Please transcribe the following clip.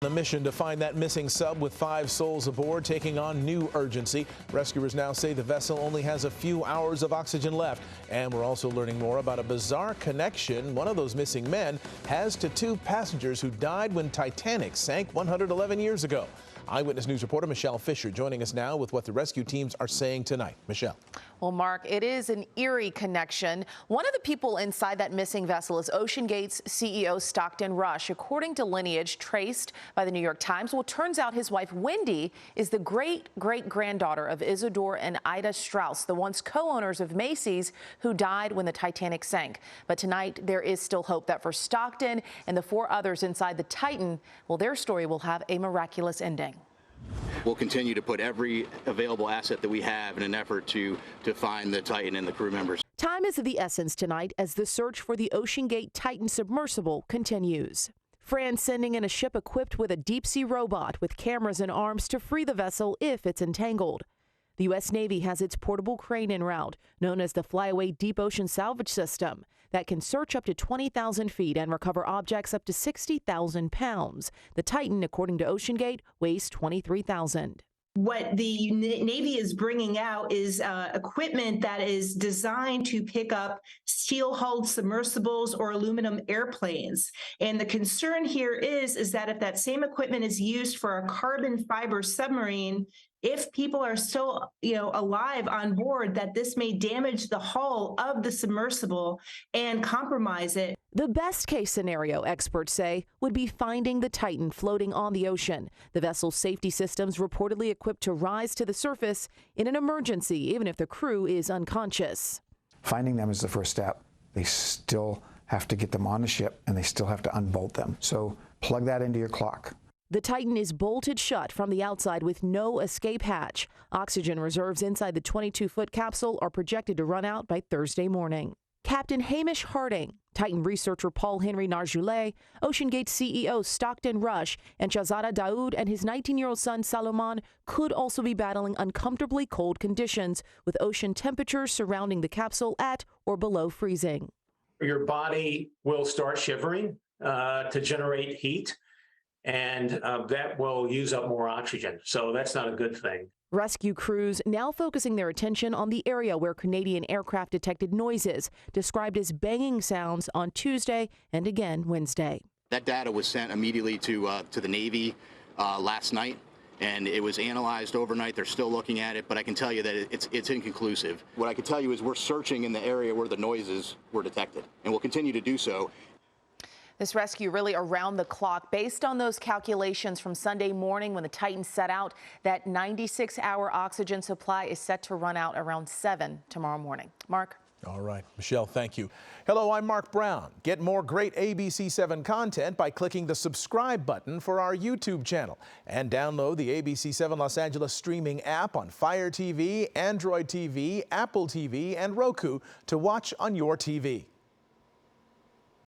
The mission to find that missing sub with 5 souls aboard taking on new urgency. Rescuers now say the vessel only has a few hours of oxygen left. And we're also learning more about a bizarre connection one of those missing men has to 2 passengers who died when Titanic sank 111 years ago. Eyewitness News reporter Michelle Fisher joining us now with what the rescue teams are saying tonight. Michelle. Well, Mark, it is an eerie connection. One of the people inside that missing vessel is OceanGate's CEO Stockton Rush, according to lineage traced by the New York Times. Well, it turns out his wife, Wendy, is the great-great-granddaughter of Isidore and Ida Strauss, the once co-owners of Macy's, who died when the Titanic sank. But tonight, there is still hope that for Stockton and the 4 others inside the Titan, well, their story will have a miraculous ending. We'll continue to put every available asset that we have in an effort to find the Titan and the crew members. Time is of the essence tonight as the search for the OceanGate Titan submersible continues. France sending in a ship equipped with a deep-sea robot with cameras and arms to free the vessel if it's entangled. The U.S. Navy has its portable crane en route, known as the Flyaway Deep Ocean Salvage System, that can search up to 20,000 feet and recover objects up to 60,000 pounds. The Titan, according to OceanGate, weighs 23,000. What the Navy is bringing out is equipment that is designed to pick up steel-hulled submersibles or aluminum airplanes. And the concern here is that if that same equipment is used for a carbon fiber submarine, if people are still, alive on board, that this may damage the hull of the submersible and compromise it. The best case scenario, experts say, would be finding the Titan floating on the ocean. The vessel's safety systems reportedly equipped to rise to the surface in an emergency, even if the crew is unconscious. Finding them is the first step. They still have to get them on the ship, and they still have to unbolt them. So plug that into your clock. The Titan is bolted shut from the outside with no escape hatch. Oxygen reserves inside the 22-foot capsule are projected to run out by Thursday morning. Captain Hamish Harding, Titan researcher Paul Henry Narjoulé, OceanGate CEO Stockton Rush, and Shahzada Daoud and his 19-year-old son Salomon could also be battling uncomfortably cold conditions, with ocean temperatures surrounding the capsule at or below freezing. Your body will start shivering to generate heat, and that will use up more oxygen. So that's not a good thing. Rescue crews now focusing their attention on the area where Canadian aircraft detected noises, described as banging sounds, on Tuesday and again Wednesday. That data was sent immediately to the Navy last night, and it was analyzed overnight. They're still looking at it, but I can tell you that it's inconclusive. What I can tell you is we're searching in the area where the noises were detected, and we'll continue to do so. This rescue really around the clock. Based on those calculations from Sunday morning when the Titan set out, that 96-hour oxygen supply is set to run out around 7 tomorrow morning. Mark? All right. Michelle, thank you. Hello, I'm Mark Brown. Get more great ABC7 content by clicking the subscribe button for our YouTube channel. And download the ABC7 Los Angeles streaming app on Fire TV, Android TV, Apple TV, and Roku to watch on your TV.